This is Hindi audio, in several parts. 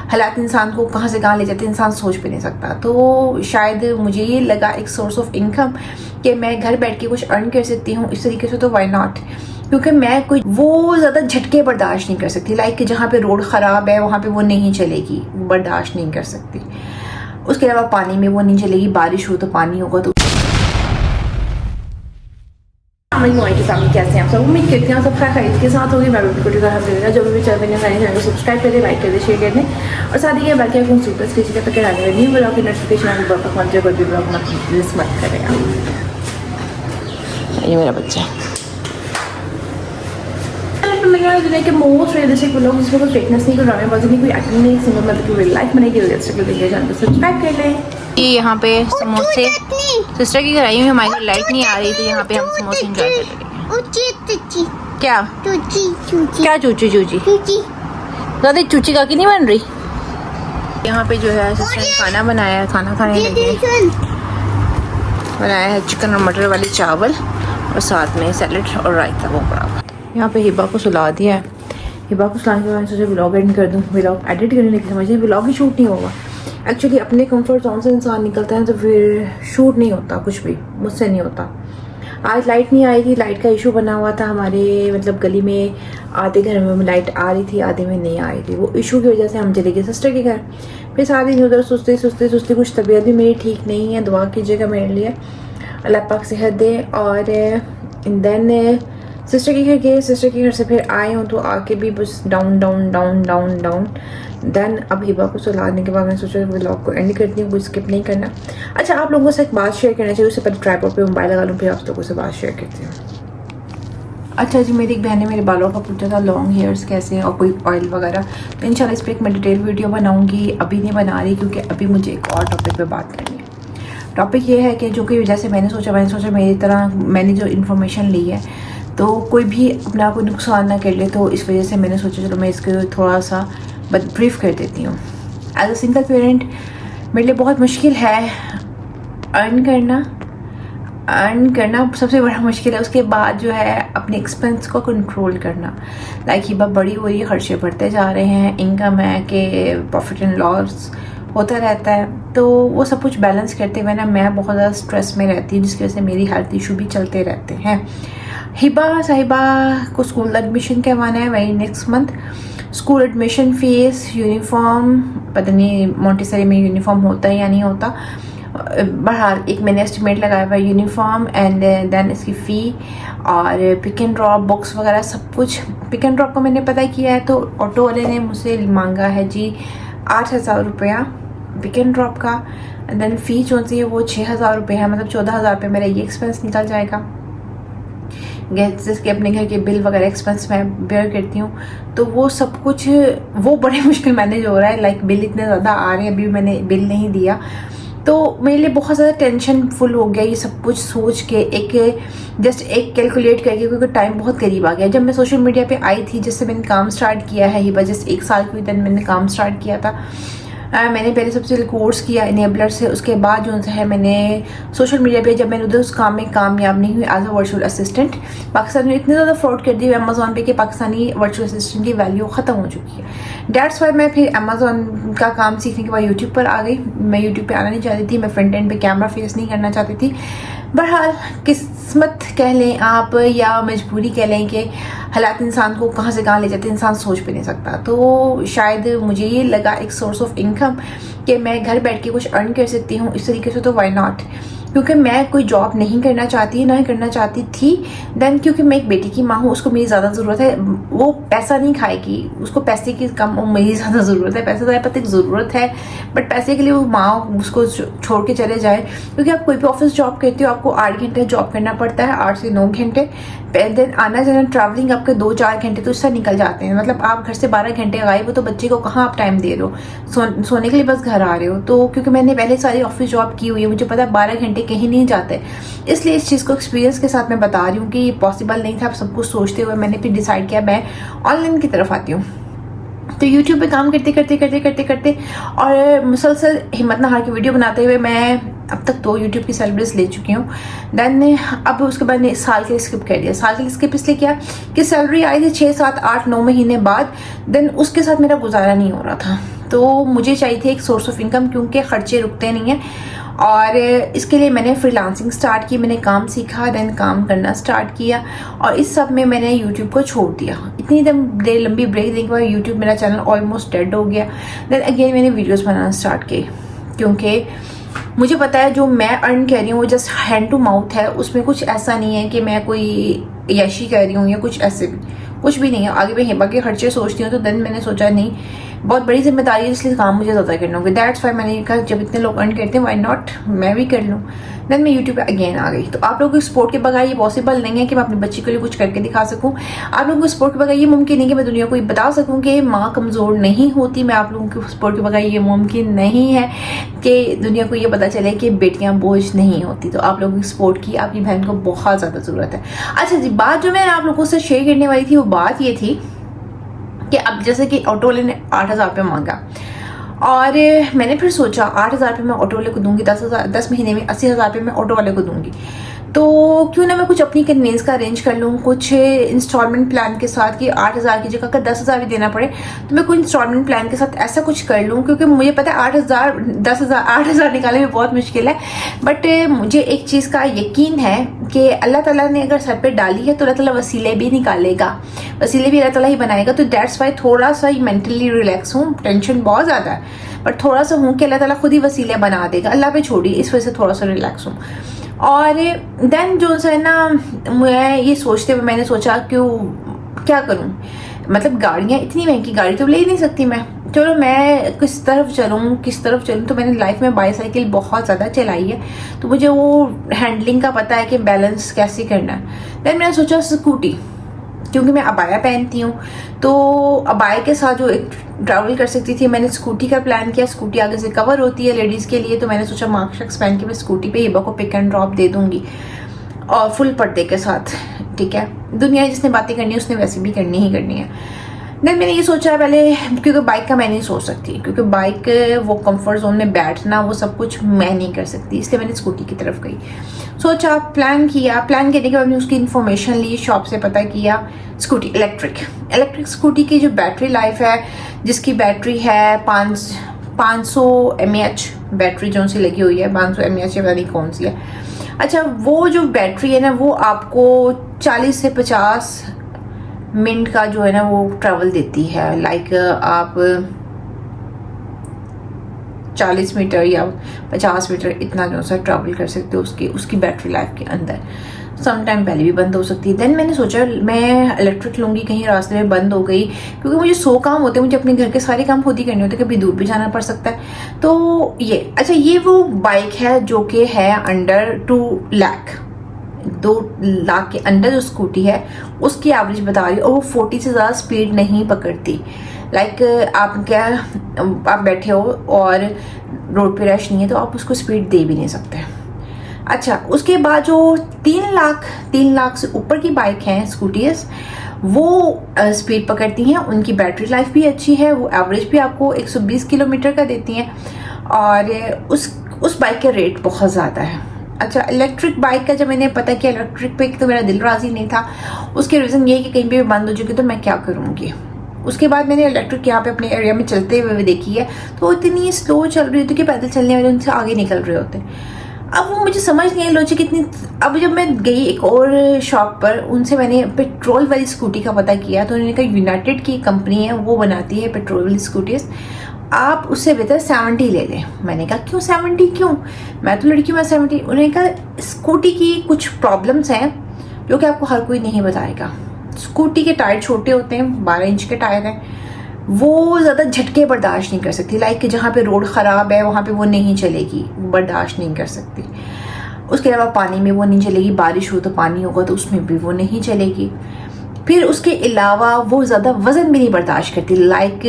हालात इंसान को कहाँ से कहाँ ले जाते हैं इंसान सोच भी नहीं सकता। तो शायद मुझे ये लगा एक सोर्स ऑफ इनकम कि मैं घर बैठ के कुछ अर्न कर सकती हूँ इस तरीके से, तो वाई नॉट। क्योंकि मैं कोई वो ज़्यादा झटके बर्दाश्त नहीं कर सकती, लाइक कि जहाँ पे रोड ख़राब है वहाँ पे वो नहीं चलेगी, वो बर्दाश्त नहीं कर सकती। उसके अलावा पानी में वो नहीं चलेगी, बारिश हो तो पानी होगा तो। कैसे हैं आप सब? उम्मीद करती हैं सब खैर के साथ होगी। मैं बिल्कुल जो भी चल रही है मेरे चैनल को सब्सक्राइब करें, लाइक करें, शेयर करें और साथ ही बेल के आइकन सुपर किसी का तक आने वाली ब्लॉग की नोटिफिकेशन आपको पहुंच जाए, कोई भी ब्लॉग मिस मत करें। ये मेरा बच्चा दुनिया के मोस्ट रियलिस्टिक ब्लॉग जिसमें कोई फेकनेस नहीं, कोई ड्रामेबाजी नहीं, कोई एक्टिंग नहीं, सिंगल मतलब कि रियल लाइफ में नहीं, रियलिस्टिक देखिए चैनल को सब्सक्राइब कर लें। ये यहाँ पे समोसे सिस्टर की घर आई हुई, हमारी लाइट नहीं आ रही थी, यहाँ पे हम समोसे एंजॉय कर रहे हैं। क्या क्या चूची चूची ज़्यादा चूची का की नहीं बन रही। यहाँ पे जो है सिस्टर ने खाना बनाया है, खाना खाने लगे बनाया है चिकन और मटर वाले चावल और साथ में सैलेड और रायता वो पड़ा। यहाँ पे हिबा को सुला दिया है। हिबा को सुलाने के बाद सोचा व्लॉग एडिट कर दूँ, व्लॉग एडिट करने की समझ व्लॉग ही शूट नहीं होगा। एक्चुअली अपने कंफर्ट जोन से इंसान निकलता है तो फिर शूट नहीं होता, कुछ भी मुझसे नहीं होता। आज लाइट नहीं आई थी, लाइट का इशू बना हुआ था हमारे मतलब गली में, आधे घर में लाइट आ रही थी आधे में नहीं आ रही थी। वो इशू की वजह से हम चले गए सिस्टर के घर। फिर सारे दिन उधर सुस्ती सुस्ती सुस्ती, कुछ तबीयत भी मेरी ठीक नहीं है, दुआ कीजिएगा मेरे लिए अल्लाह पाक सेहत दे। और देन सिस्टर के घर गए, सिस्टर के घर से फिर आए हूँ तो आके भी बस down down down down down. Then अब हिबा को सुलाने के बाद मैं सोचा व्लॉग को एंड करती हूँ, कोई स्किप नहीं करना। अच्छा, आप लोगों से एक बात शेयर करना चाहिए, उससे पहले ट्राइपॉड पे मोबाइल लगा लूँ फिर आप लोगों से बात शेयर करती हूँ। अच्छा जी, मेरी एक बहन ने मेरे बालों का पूछा था लॉन्ग हेयर्स कैसे हैं और कोई ऑयल वगैरह, तो इंशाल्लाह इस पर एक मैं डिटेल वीडियो बनाऊँगी। अभी नहीं बना रही क्योंकि अभी मुझे एक और टॉपिक पर बात करनी है। टॉपिक ये है कि जो कि जैसे मैंने सोचा मेरी तरह मैंने जो इन्फॉर्मेशन ली है तो कोई भी अपना कोई नुकसान ना कर ले, तो इस वजह से मैंने सोचा चलो मैं इसको थोड़ा सा ब्रीफ कर देती हूँ। एज अ सिंगल पेरेंट मेरे लिए बहुत मुश्किल है अर्न करना सबसे बड़ा मुश्किल है। उसके बाद जो है अपने एक्सपेंस को कंट्रोल करना। लाइक हिबा बड़ी हो रही है, खर्चे बढ़ते जा रहे हैं, इनकम है कि प्रॉफिट एंड लॉस होता रहता है, तो वो सब कुछ बैलेंस करते हुए ना मैं बहुत ज़्यादा स्ट्रेस में रहती हूँ, जिसकी वजह से मेरी हेल्थ इशू भी चलते रहते हैं। हिबा साहिबा को स्कूल एडमिशन करवाना है वही next month. School admission fees, uniform, पता नहीं मोंटेसरी में यूनिफॉर्म होता है या नहीं होता, बहरहाल एक मैंने एस्टिमेट लगाया हुआ है यूनिफॉर्म एंड देन इसकी फ़ी और पिक एंड ड्रॉप बुक्स वगैरह सब कुछ। पिक एंड ड्रॉप को मैंने पता किया है तो ऑटो वाले ने मुझसे मांगा है जी 8,000 रुपया पिक एंड ड्रॉप का, एंड देन फ़ी जो सी है वो 6,000 रुपये है, मतलब 14,000 रुपये मेरा ये एक्सपेंस निकल जाएगा। गैस के अपने घर के बिल वगैरह एक्सपेंस मैं बेयर करती हूँ, तो वो सब कुछ वो बड़े मुश्किल मैनेज हो रहा है। लाइक बिल इतने ज़्यादा आ रहे हैं, अभी मैंने बिल नहीं दिया, तो मेरे लिए बहुत ज़्यादा टेंशन फुल हो गया ये सब कुछ सोच के, एक जस्ट एक कैलकुलेट करके, क्योंकि टाइम बहुत करीब आ गया। जब मैं सोशल मीडिया पे आई थी, जिससे मैंने काम स्टार्ट किया है, ये जस्ट 1 साल की दिन मैंने काम स्टार्ट किया था। मैंने पहले सबसे कोर्स किया इनेबलर से, उसके बाद जो है मैंने सोशल मीडिया पे जब मैंने उधर उस काम में कामयाब नहीं हुई as a virtual assistant, Pakistan में इतने ज़्यादा फ्रॉड कर दी अमेज़ॉन पे कि पाकिस्तानी वर्चुअल असिस्टेंट की वैल्यू ख़त्म हो चुकी है। डेट्स वाई मैं फिर अमेज़ॉन का काम सीखने के बाद यूट्यूब पर आ गई। मैं यूट्यूब पे आना नहीं चाहती थी, मैं फ्रंट एंड पे कैमरा फेस नहीं करना चाहती थी। बहरहाल किस्मत कह लें आप या मजबूरी कह लें कि हालात इंसान को कहाँ से कहाँ ले जाते हैं इंसान सोच भी नहीं सकता। तो शायद मुझे ये लगा एक सोर्स ऑफ इनकम कि मैं घर बैठ के कुछ अर्न कर सकती हूँ इस तरीके से, तो वाई नॉट। क्योंकि मैं कोई जॉब नहीं करना चाहती, ना करना चाहती थी। देन क्योंकि मैं एक बेटी की माँ हूँ, उसको मेरी ज़्यादा ज़रूरत है, वो पैसा नहीं खाएगी, उसको पैसे की कम मेरी ज़्यादा ज़रूरत है। पैसे तो पता है ज़रूरत है, बट पैसे के लिए वो माँ उसको छोड़ के चले जाए। क्योंकि आप कोई भी ऑफिस जॉब करते हो आपको 8 घंटे जॉब करना पड़ता है, 8 से 9 घंटे। देन आना जाना ट्रैवलिंग आपके 2-4 घंटे तो इससे निकल जाते हैं। मतलब आप घर से 12 घंटे गायब हो, तो बच्चे को कहाँ आप टाइम दे रहे हो, सोने के लिए बस घर आ रहे हो। तो क्योंकि मैंने पहले सारी ऑफिस जॉब की हुई है, मुझे पता है 12 घंटे कहीं नहीं जाते, इसलिए इस चीज़ को एक्सपीरियंस के साथ मैं बता रही हूँ कि पॉसिबल नहीं था। आप सब कुछ सोचते हुए मैंने फिर डिसाइड किया मैं ऑनलाइन की तरफ आती हूँ। तो YouTube पे काम करते करते और मुसलसल हिम्मत ना हार के वीडियो बनाते हुए मैं अब तक 2 यूट्यूब की सैलरीज ले चुकी हूँ। देन अब उसके बाद ने साल के लिए स्किप कर दिया। साल के लिए स्किप इसलिए किया कि सैलरी आई थी 6, 7, 8, 9 महीने बाद। देन उसके साथ मेरा गुजारा नहीं हो रहा था, तो मुझे चाहिए थी एक सोर्स ऑफ इनकम, क्योंकि खर्चे रुकते नहीं हैं। और इसके लिए मैंने फ्रीलांसिंग स्टार्ट की, मैंने काम सीखा, देन काम करना स्टार्ट किया, और इस सब में मैंने यूट्यूब को छोड़ दिया। इतनी देर लंबी ब्रेक देने के बाद यूट्यूब मेरा चैनल ऑलमोस्ट डेड हो गया। देन अगेन मैंने वीडियोस बनाना स्टार्ट किए, क्योंकि मुझे पता है जो मैं अर्न कर रही हूँ वो जस्ट हैंड टू माउथ है, उसमें कुछ ऐसा नहीं है कि मैं कोई यशी कर रही हूँ या कुछ ऐसे कुछ भी नहीं है। आगे मैं हिबा के खर्चे सोचती हूँ, तो देन मैंने सोचा नहीं, बहुत बड़ी जिम्मेदारी है, इसलिए काम मुझे ज़्यादा करना होगा। दैट्स वाई मैंने कहा जब इतने लोग अर्न करते हैं, वाई नॉट मैं भी कर लूँ। देन मैं यूट्यूब पे अगेन आ गई। तो आप लोगों को सपोर्ट के बगैर ये पॉसिबल नहीं है कि मैं अपनी बच्ची के लिए कुछ करके दिखा सकूँ। आप लोगों को सपोर्ट के बगैर ये मुमकिन नहीं कि मैं दुनिया को ये बता सकूँ कि माँ कमज़ोर नहीं होती। मैं आप लोगों के सपोर्ट के बगैर ये मुमकिन नहीं है कि दुनिया को ये पता चले कि बेटियाँ बोझ नहीं होती। तो आप लोगों की सपोर्ट की आपकी बहन को बहुत ज़्यादा ज़रूरत है। अच्छा जी, बात जो मैं आप लोगों से शेयर करने वाली थी वो बात ये थी कि अब जैसे कि ऑटो वाले ने 8,000 रुपये मांगा, और मैंने फिर सोचा 8,000 रुपये मैं ऑटो वाले को दूंगी, 10 महीने में 80,000 रुपये मैं ऑटो वाले को दूंगी, तो क्यों ना मैं कुछ अपनी कन्वीनियंस का अरेंज कर लूँ, कुछ इंस्टॉलमेंट प्लान के साथ कि 8,000 की जगह का 10,000 भी देना पड़े, तो मैं कोई इंस्टॉलमेंट प्लान के साथ ऐसा कुछ कर लूँ। क्योंकि मुझे पता है 8,000 10,000 8,000 निकालने में बहुत मुश्किल है, बट मुझे एक चीज़ का यकीन है कि अल्लाह ताला ने अगर सर पे डाली है तो अल्लाह ताला वसीले भी निकालेगा, वसीले भी अल्लाह ताला ही बनाएगा। तो दैट्स वाई थोड़ा सा ही मेंटली रिलैक्स हूँ, टेंशन बहुत ज़्यादा है, बट थोड़ा सा हूँ कि अल्लाह ताला खुद ही वसीले बना देगा, अल्लाह पे छोड़िए, इस वजह से थोड़ा सा रिलैक्स हूँ। और देन जो है ना, मैं ये सोचते हुए मैंने सोचा क्यों क्या करूं, मतलब गाड़ियाँ इतनी महंगी गाड़ी तो ले ही नहीं सकती मैं, चलो मैं किस तरफ चलूं। तो मैंने लाइफ में बाईसाइकिल बहुत ज़्यादा चलाई है, तो मुझे वो हैंडलिंग का पता है कि बैलेंस कैसे करना है। देन मैंने सोचा स्कूटी, क्योंकि मैं अबाया पहनती हूँ, तो अबाया के साथ जो एक ट्रैवल कर सकती थी, मैंने स्कूटी का प्लान किया। स्कूटी आगे से कवर होती है लेडीज़ के लिए, तो मैंने सोचा मार्क शख्स पहन के मैं स्कूटी पे हिबा को पिक एंड ड्रॉप दे दूंगी, और फुल पर्दे के साथ, ठीक है। दुनिया जिसने बातें करनी है उसने वैसे भी करनी ही करनी है। देन मैंने ये सोचा पहले, क्योंकि बाइक का मैं नहीं सोच सकती, क्योंकि बाइक वो कंफर्ट जोन में बैठना वो सब कुछ मैं नहीं कर सकती, इसलिए मैंने स्कूटी की तरफ गई। सोचा, प्लान किया, प्लान करने के बाद मैंने उसकी इन्फॉर्मेशन ली, शॉप से पता किया। स्कूटी इलेक्ट्रिक स्कूटी की जो बैटरी लाइफ है, जिसकी बैटरी है 500 mAh बैटरी जो सी लगी हुई है, 500 mAh पता नहीं कौन सी है। अच्छा, वो जो बैटरी है ना, वो आपको 40 से 50 मिनट का जो है ना वो ट्रैवल देती है। लाइक आप 40 मीटर या 50 मीटर इतना जो सा ट्रैवल कर सकते हो उसकी बैटरी लाइफ के अंदर। सम टाइम पहले भी बंद हो सकती है। देन मैंने सोचा मैं इलेक्ट्रिक लूँगी, कहीं रास्ते में बंद हो गई, क्योंकि मुझे 100 काम होते हैं, मुझे अपने घर के सारे काम खुद ही करने होते हैं, कभी दूर भी जाना पड़ सकता है। तो ये अच्छा, ये वो बाइक है जो कि है अंडर 2 लाख, 2 लाख के अंदर जो स्कूटी है उसकी एवरेज बता रही है, और वो 40 से ज़्यादा स्पीड नहीं पकड़ती। लाइक आप बैठे हो और रोड पे रश नहीं है, तो आप उसको स्पीड दे भी नहीं सकते। अच्छा, उसके बाद जो 3 लाख से ऊपर की बाइक हैं स्कूटीज, वो स्पीड पकड़ती हैं, उनकी बैटरी लाइफ भी अच्छी है, वो एवरेज भी आपको 120 किलोमीटर का देती हैं, और उस बाइक के रेट बहुत ज़्यादा है। अच्छा, इलेक्ट्रिक बाइक का जब मैंने पता किया, इलेक्ट्रिक पे तो मेरा दिल राज़ी नहीं था। उसके रीज़न ये है कि कहीं पे भी बंद हो चुकी तो मैं क्या करूँगी। उसके बाद मैंने इलेक्ट्रिक यहाँ पे अपने एरिया में चलते हुए देखी है, तो इतनी स्लो चल रही होती कि पैदल चलने वाले उनसे आगे निकल रहे होते। अब वो मुझे समझ नहीं आई लॉजिक कितनी। अब जब मैं गई एक और शॉप पर, उनसे मैंने पेट्रोल वाली स्कूटी का पता किया, तो उन्होंने कहा यूनाइटेड की कंपनी है, वो बनाती है पेट्रोल वाली स्कूटीज़, आप उससे बेहतर 70 ले लें। मैंने कहा क्यों 70, क्यों, मैं तो लड़की हूँ, मैं 70। उन्होंने कहा स्कूटी की कुछ प्रॉब्लम्स हैं जो कि आपको हर कोई नहीं बताएगा। स्कूटी के टायर छोटे होते हैं, 12 इंच के टायर हैं, वो ज़्यादा झटके बर्दाश्त नहीं कर सकती। लाइक जहाँ पे रोड ख़राब है वहाँ पे वो नहीं चलेगी, बर्दाश्त नहीं कर सकती। उसके अलावा पानी में वो नहीं चलेगी, बारिश हो तो पानी होगा तो उसमें भी वो नहीं चलेगी। फिर उसके अलावा वो ज़्यादा वज़न भी नहीं बर्दाश्त करती। लाइक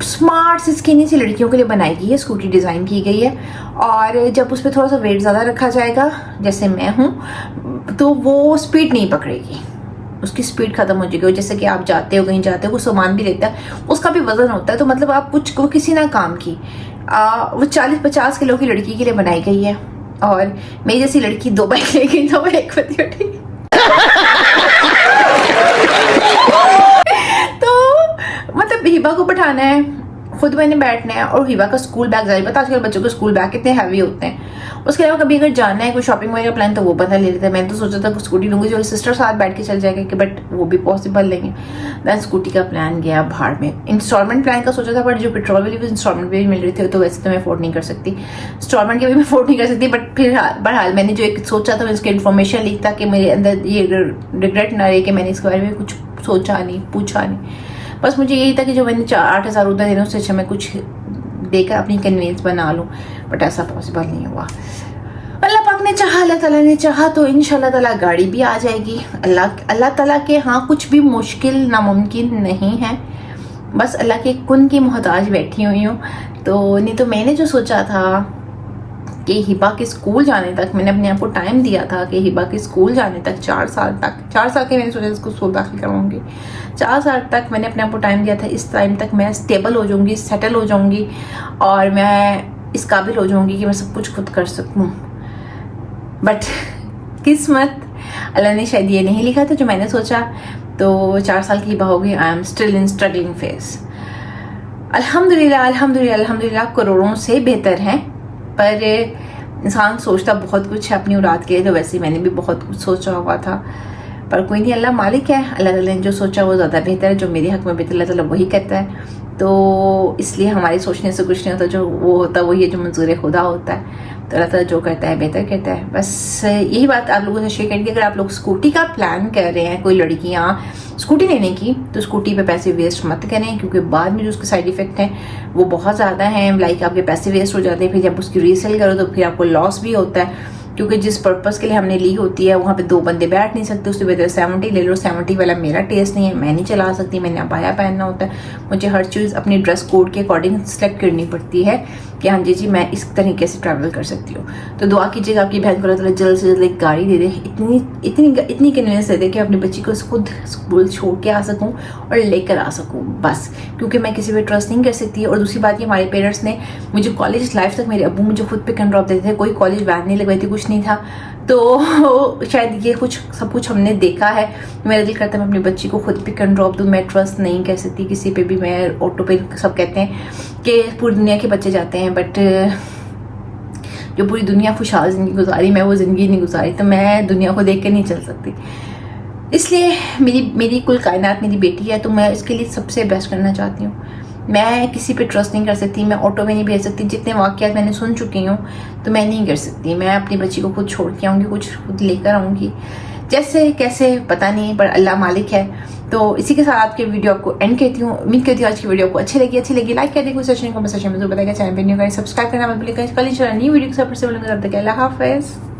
स्मार्ट सी स्किनी सी लड़कियों के लिए बनाई गई है, स्कूटी डिज़ाइन की गई है, और जब उस पर थोड़ा सा वेट ज़्यादा रखा जाएगा, जैसे मैं हूँ, तो वो स्पीड नहीं पकड़ेगी, उसकी स्पीड खत्म हो जाएगी। जैसे कि आप जाते हो, कहीं जाते हो, कुछ सामान भी लेता है, उसका भी वजन होता है, तो मतलब आप कुछ को किसी ना काम की वो 40-50 किलो की लड़की के लिए बनाई गई है, और मेरी जैसी लड़की 2 बाइक ले गई तो मैं एक बजे उठी। तो मतलब हिबा को बैठाना है, खुद मैंने बैठना है, और हिबा का स्कूल बैग, जारी पता आजकल बच्चों के स्कूल बैग कितने हैवी होते हैं। उसके अलावा कभी अगर जाना है कोई शॉपिंग वगैरह प्लान तो वो पता ले लेते हैं। मैंने तो सोचा था स्कूटी लूंगी, जो सिस्टर साथ बैठ के चल जाएगा कि, बट वो भी पॉसिबल नहीं है। दैन स्कूटी का प्लान गया भाड़ में। इंस्टॉलमेंट प्लान का सोचा था, बट जो पेट्रोल वाली भी इंस्टॉलमेंट भी मिल रही थी, तो वैसे तो मैं अफोर्ड नहीं कर सकती, इंस्टॉलमेंट के भी मैं अफोर्ड नहीं कर सकती। बट फिर बहरहाल मैंने जो एक सोचा था मैं इसकी इन्फॉर्मेशन ली, ताकि मेरे अंदर ये रिग्रेट ना रहे कि मैंने इसके बारे में कुछ सोचा नहीं, पूछा नहीं। बस मुझे यही था कि जो मैंने 8,000 उधर देना उससे अच्छा मैं कुछ देकर अपनी कन्वीनियंस बना लूँ, बट ऐसा पॉसिबल नहीं हुआ। अल्लाह पाक ने चाहा, अल्लाह ताला ने चाहा तो इंशाल्लाह ताला गाड़ी भी आ जाएगी। अल्लाह ताला के हाँ कुछ भी मुश्किल नामुमकिन नहीं है, बस अल्लाह के कुन की मोहताज बैठी हुई हूँ। तो नहीं तो मैंने जो सोचा था कि हिबा के स्कूल जाने तक, मैंने अपने आप को टाइम दिया था कि हिबा के स्कूल जाने तक 4 साल के मैंने सोचा इसको स्कूल दाखिल करवाऊंगी। 4 साल तक मैंने अपने आप को टाइम दिया था, इस टाइम तक मैं स्टेबल हो जाऊंगी, सेटल हो जाऊंगी, और मैं इस काबिल हो जाऊंगी कि मैं सब कुछ खुद कर सकूँ। बट किस्मत, अल्लाह ने शायद ये नहीं लिखा था जो मैंने सोचा। तो 4 साल की हिबा हो गई, I am still in struggling phase. अल्हम्दुलिल्लाह अल्हम्दुलिल्लाह अल्हम्दुलिल्लाह करोड़ों से बेहतर हैं, पर इंसान सोचता बहुत कुछ है अपनी औलाद के लिए। तो वैसे मैंने भी बहुत कुछ सोचा हुआ था, पर कोई नहीं, अल्लाह मालिक है। अल्लाह ताला ने जो सोचा वो ज़्यादा बेहतर है, जो मेरे हक में बेहतर अल्लाह ताला वही कहता है। तो इसलिए हमारे सोचने से कुछ नहीं होता, जो वो होता वही है, जो मंजूर खुदा होता है। तो अल्लाह ताला जो करता है बेहतर कहता है। बस यही बात आप लोगों से शेयर करेंगे। अगर आप लोग स्कूटी का प्लान कर रहे हैं, कोई लड़कियाँ स्कूटी लेने की, तो स्कूटी पे पैसे वेस्ट मत करें, क्योंकि बाद में जो उसके साइड इफेक्ट हैं वो बहुत ज़्यादा हैं। लाइक आपके पैसे वेस्ट हो जाते हैं, फिर जब उसकी रीसेल करो तो फिर आपको लॉस भी होता है, क्योंकि जिस पर्पस के लिए हमने ली होती है वहाँ पे 2 बंदे बैठ नहीं सकते। उससे बेहतर 70 ले लो। 70 वाला मेरा टेस्ट नहीं है, मैं नहीं चला सकती, मैंने अबाया पहनना होता है। मुझे हर चीज़ अपनी ड्रेस कोड के अकॉर्डिंग सेलेक्ट करनी पड़ती है कि हाँ जी मैं इस तरीके से ट्रैवल कर सकती हूँ। तो दुआ कीजिएगा आपकी बहन को अल्लाह जल्द से जल्द एक गाड़ी दे दे, इतनी कन्वीनियंस दे दे कि अपनी बच्ची को खुद स्कूल छोड़ के आ सकूँ और लेकर आ सकूँ, बस। क्योंकि मैं किसी पे ट्रस्ट नहीं कर सकती। और दूसरी बात, हमारे पेरेंट्स ने मुझे कॉलेज लाइफ तक, मेरे अब्बू मुझे खुद पिक एंड ड्रॉप देते थे, कोई कॉलेज वैन नहीं लगवाई थी, कुछ नहीं था। तो शायद ये सब कुछ हमने देखा है। मेरा दिल करता है मैं अपनी बच्ची को खुद पिक एंड ड्रॉप दूँ। मैं ट्रस्ट नहीं कर सकती किसी पे भी। मैं ऑटो पे, सब कहते हैं कि पूरी दुनिया के बच्चे जाते हैं, बट जो पूरी दुनिया खुशहाल ज़िंदगी गुजारी, मैं वो ज़िंदगी नहीं गुजारी, तो मैं दुनिया को देख कर नहीं चल सकती। इसलिए मेरी कुल कायनात मेरी बेटी है, तो मैं इसके लिए सबसे बेस्ट करना चाहती हूँ। मैं किसी पे ट्रस्ट नहीं कर सकती, मैं ऑटो में नहीं भेज सकती। जितने वाक़यात मैंने सुन चुकी हूँ तो मैं नहीं कर सकती। मैं अपनी बच्ची को खुद छोड़ के आऊँगी, कुछ खुद लेकर आऊँगी, जैसे कैसे पता नहीं, पर अल्लाह मालिक है। तो इसी के साथ आपके वीडियो आपको एंड कहती हूँ। उम्मीद करती हूँ आज की वीडियो आपको अच्छी लगी लाइक कर दें, सेशन को सेशन में जो बताएगा, चैनल पर न्यू करें, सब्सक्राइब करना मत भूलिएगा। कल न्यू वीडियो के साथ फिर से मिलूंगा, तब तक अल्लाह हाफ़िज़।